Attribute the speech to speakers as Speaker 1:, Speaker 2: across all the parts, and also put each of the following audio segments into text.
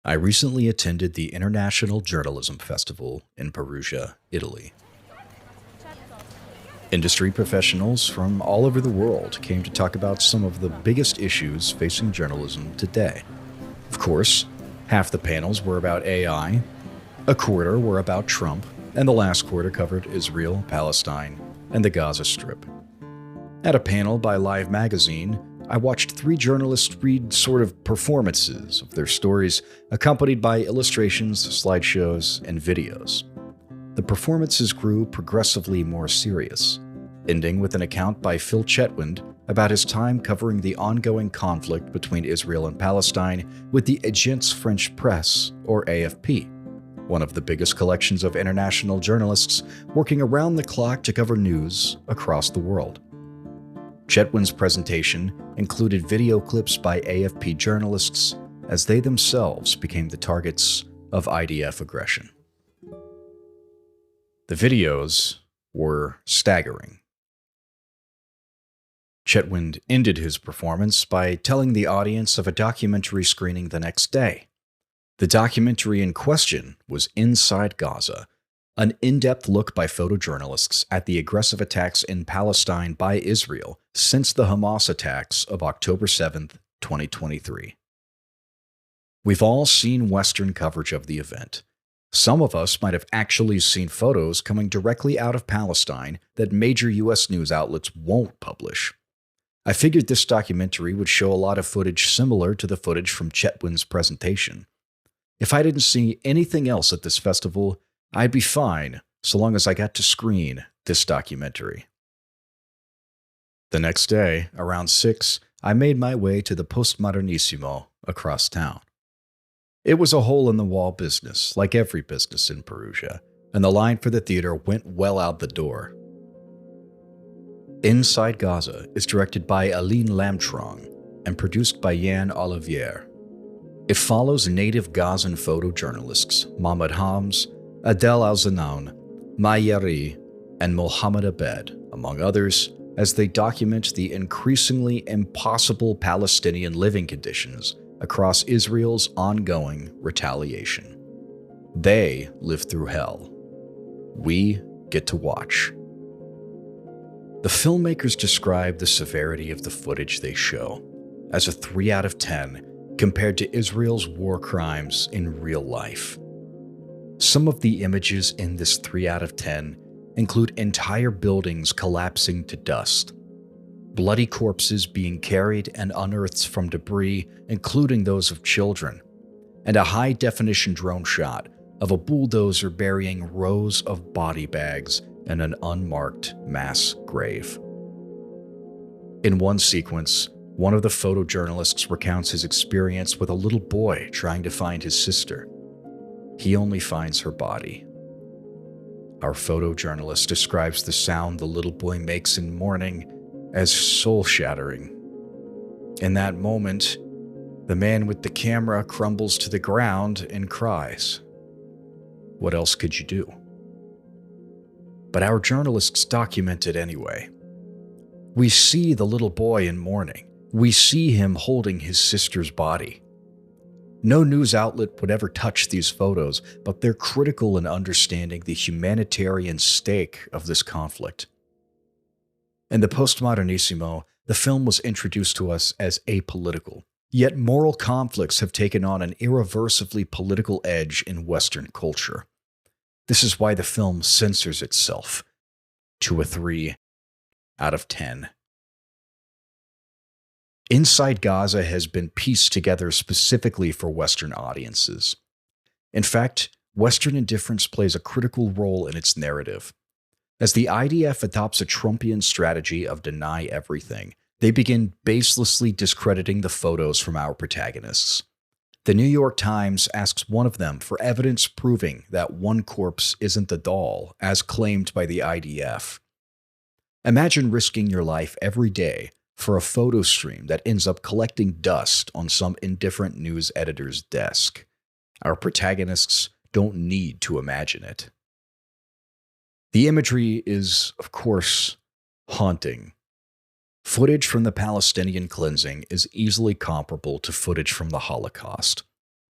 Speaker 1: I recently attended the International Journalism Festival in Perugia, Italy. Industry professionals from all over the world came to talk about some of the biggest issues facing journalism today. Of course, half the panels were about AI, a quarter were about Trump, and the last quarter covered Israel, Palestine, and the Gaza Strip. At a panel by Live magazine, I watched three journalists read sort of performances of their stories, accompanied by illustrations, slideshows, and videos. The performances grew progressively more serious, ending with an account by Phil Chetwynd about his time covering the ongoing conflict between Israel and Palestine with the Agence French Presse, or AFP, one of the biggest collections of international journalists working around the clock to cover news across the world. Chetwynd's presentation included video clips by AFP journalists as they themselves became the targets of IDF aggression. The videos were staggering. Chetwynd ended his performance by telling the audience of a documentary screening the next day. The documentary in question was Inside Gaza, an in-depth look by photojournalists at the aggressive attacks in Palestine by Israel since the Hamas attacks of October 7th, 2023. We've all seen Western coverage of the event. Some of us might have actually seen photos coming directly out of Palestine that major U.S. news outlets won't publish. I figured this documentary would show a lot of footage similar to the footage from Chetwynd's presentation. If I didn't see anything else at this festival, I'd be fine so long as I got to screen this documentary. The next day, around 6, I made my way to the Postmodernissimo across town. It was a hole-in-the-wall business, like every business in Perugia, and the line for the theater went well out the door. Inside Gaza is directed by Aline Lamtrong and produced by Jan Olivier. It follows native Gazan photojournalists Mahmoud Hams, Adel Al-Zanaun, Mayari, and Mohammed Abed, among others, as they document the increasingly impossible Palestinian living conditions across Israel's ongoing retaliation. They live through hell. We get to watch. The filmmakers describe the severity of the footage they show as a 3 out of 10 compared to Israel's war crimes in real life. Some of the images in this 3 out of 10 include entire buildings collapsing to dust, bloody corpses being carried and unearthed from debris, including those of children, and a high-definition drone shot of a bulldozer burying rows of body bags in an unmarked mass grave. In one sequence, one of the photojournalists recounts his experience with a little boy trying to find his sister. He only finds her body. Our photojournalist describes the sound the little boy makes in mourning as soul-shattering. In that moment, the man with the camera crumbles to the ground and cries. What else could you do? But our journalists document it anyway. We see the little boy in mourning. We see him holding his sister's body. No news outlet would ever touch these photos, but they're critical in understanding the humanitarian stake of this conflict. In the Postmodernissimo, the film was introduced to us as apolitical, yet moral conflicts have taken on an irreversibly political edge in Western culture. This is why the film censors itself to a 3 out of 10. Inside Gaza has been pieced together specifically for Western audiences. In fact, Western indifference plays a critical role in its narrative. As the IDF adopts a Trumpian strategy of deny everything, they begin baselessly discrediting the photos from our protagonists. The New York Times asks one of them for evidence proving that one corpse isn't the doll, as claimed by the IDF. Imagine risking your life every day for a photo stream that ends up collecting dust on some indifferent news editor's desk. Our protagonists don't need to imagine it. The imagery is, of course, haunting. Footage from the Palestinian cleansing is easily comparable to footage from the Holocaust.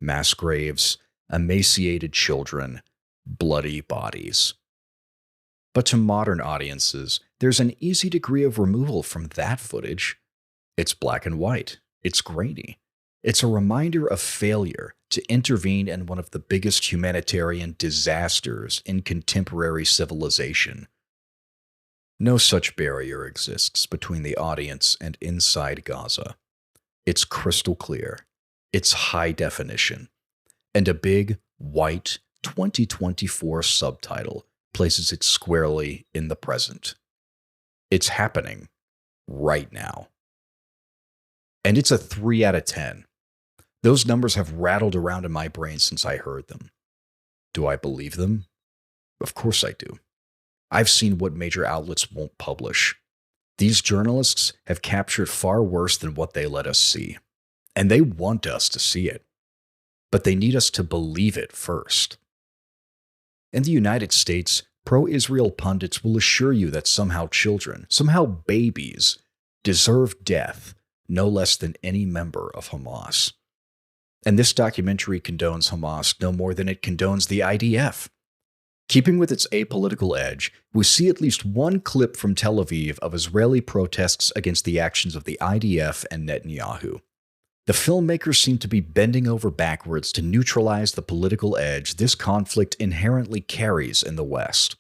Speaker 1: mass graves, emaciated children, bloody bodies. But to modern audiences, there's an easy degree of removal from that footage. It's black and white. It's grainy. It's a reminder of failure to intervene in one of the biggest humanitarian disasters in contemporary civilization. No such barrier exists between the audience and Inside Gaza. It's crystal clear. It's high definition. And a big, white 2024 subtitle places it squarely in the present. It's happening right now. And it's a 3 out of 10. Those numbers have rattled around in my brain since I heard them. Do I believe them? Of course I do. I've seen what major outlets won't publish. These journalists have captured far worse than what they let us see. And they want us to see it. But they need us to believe it first. In the United States, pro-Israel pundits will assure you that somehow children, somehow babies, deserve death no less than any member of Hamas. And this documentary condones Hamas no more than it condones the IDF. Keeping with its apolitical edge, we see at least one clip from Tel Aviv of Israeli protests against the actions of the IDF and Netanyahu. The filmmakers seem to be bending over backwards to neutralize the political edge this conflict inherently carries in the West.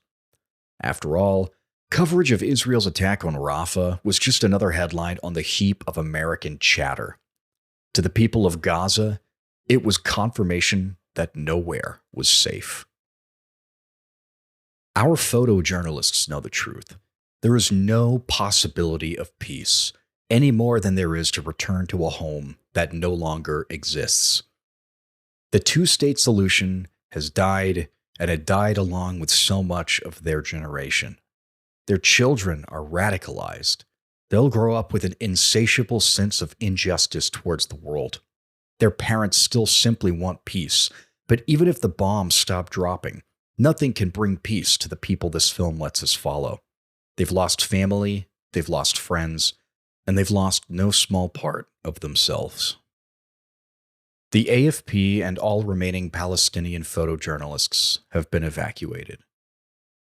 Speaker 1: After all, coverage of Israel's attack on Rafah was just another headline on the heap of American chatter. To the people of Gaza, it was confirmation that nowhere was safe. Our photojournalists know the truth. There is no possibility of peace, any more than there is to return to a home that no longer exists. The two-state solution has died, and it died along with so much of their generation. Their children are radicalized. They'll grow up with an insatiable sense of injustice towards the world. Their parents still simply want peace, but even if the bombs stop dropping, nothing can bring peace to the people this film lets us follow. They've lost family, they've lost friends, and they've lost no small part of themselves. The AFP and all remaining Palestinian photojournalists have been evacuated.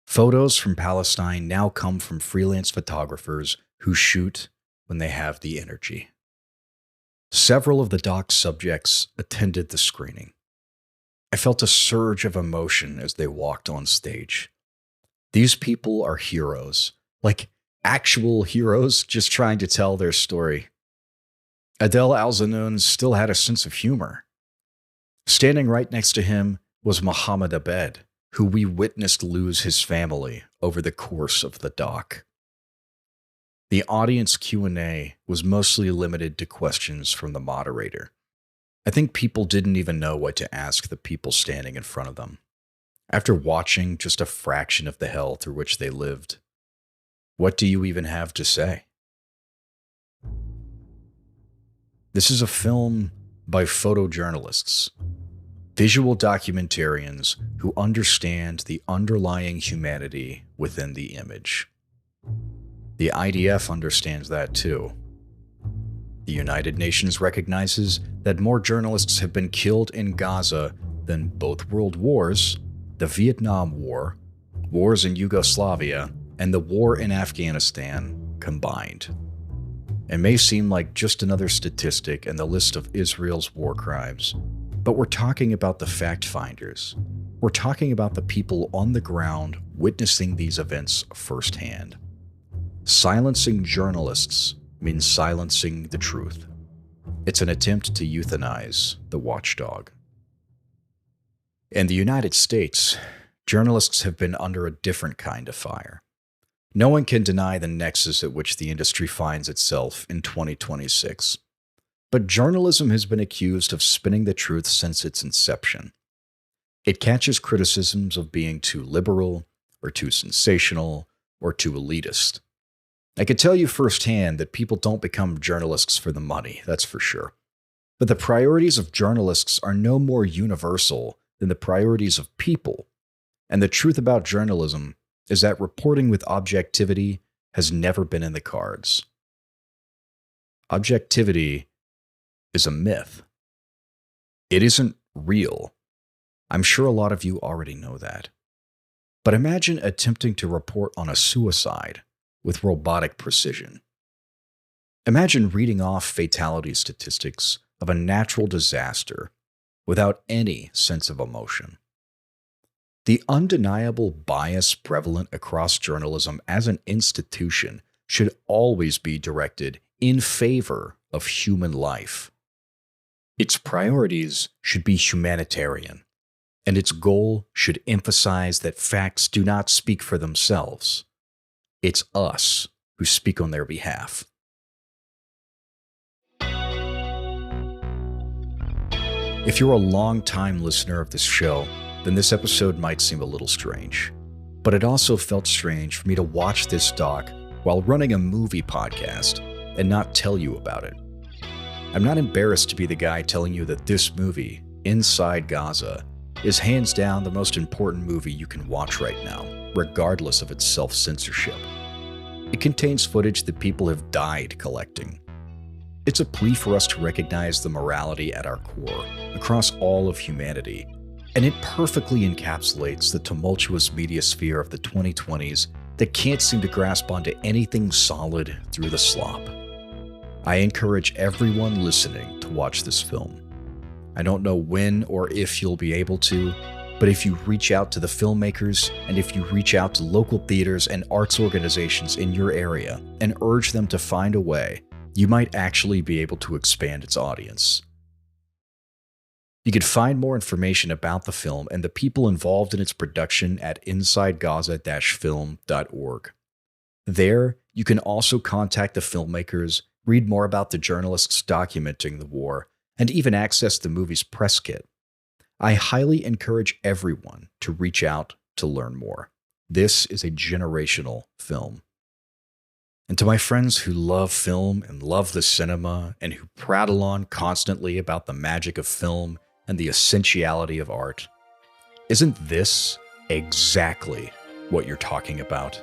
Speaker 1: Photos from Palestine now come from freelance photographers who shoot when they have the energy. Several of the doc's subjects attended the screening. I felt a surge of emotion as they walked on stage. These people are heroes, like actual heroes just trying to tell their story. Adel Al-Zanoun still had a sense of humor. Standing right next to him was Mohammed Abed, who we witnessed lose his family over the course of the doc. The audience Q&A was mostly limited to questions from the moderator. I think people didn't even know what to ask the people standing in front of them. After watching just a fraction of the hell through which they lived, what do you even have to say? This is a film by photojournalists, visual documentarians who understand the underlying humanity within the image. The IDF understands that too. The United Nations recognizes that more journalists have been killed in Gaza than both world wars, the Vietnam War, wars in Yugoslavia, and the war in Afghanistan combined. It may seem like just another statistic in the list of Israel's war crimes, but we're talking about the fact finders. We're talking about the people on the ground witnessing these events firsthand. Silencing journalists means silencing the truth. It's an attempt to euthanize the watchdog. In the United States, journalists have been under a different kind of fire. No one can deny the nexus at which the industry finds itself in 2026. But journalism has been accused of spinning the truth since its inception. It catches criticisms of being too liberal, or too sensational, or too elitist. I can tell you firsthand that people don't become journalists for the money, that's for sure. But the priorities of journalists are no more universal than the priorities of people. And the truth about journalism is that reporting with objectivity has never been in the cards. Objectivity is a myth. It isn't real. I'm sure a lot of you already know that. But imagine attempting to report on a suicide with robotic precision. Imagine reading off fatality statistics of a natural disaster without any sense of emotion. The undeniable bias prevalent across journalism as an institution should always be directed in favor of human life. Its priorities should be humanitarian, and its goal should emphasize that facts do not speak for themselves. It's us who speak on their behalf. If you're a long-time listener of this show, then this episode might seem a little strange. But it also felt strange for me to watch this doc while running a movie podcast and not tell you about it. I'm not embarrassed to be the guy telling you that this movie, Inside Gaza, is hands down the most important movie you can watch right now, regardless of its self-censorship. It contains footage that people have died collecting. It's a plea for us to recognize the morality at our core, across all of humanity, and it perfectly encapsulates the tumultuous media sphere of the 2020s that can't seem to grasp onto anything solid through the slop. I encourage everyone listening to watch this film. I don't know when or if you'll be able to, but if you reach out to the filmmakers and if you reach out to local theaters and arts organizations in your area and urge them to find a way, you might actually be able to expand its audience. You can find more information about the film and the people involved in its production at insidegaza-film.org. There, you can also contact the filmmakers, read more about the journalists documenting the war, and even access the movie's press kit. I highly encourage everyone to reach out to learn more. This is a generational film. And to my friends who love film and love the cinema and who prattle on constantly about the magic of film and the essentiality of art, isn't this exactly what you're talking about?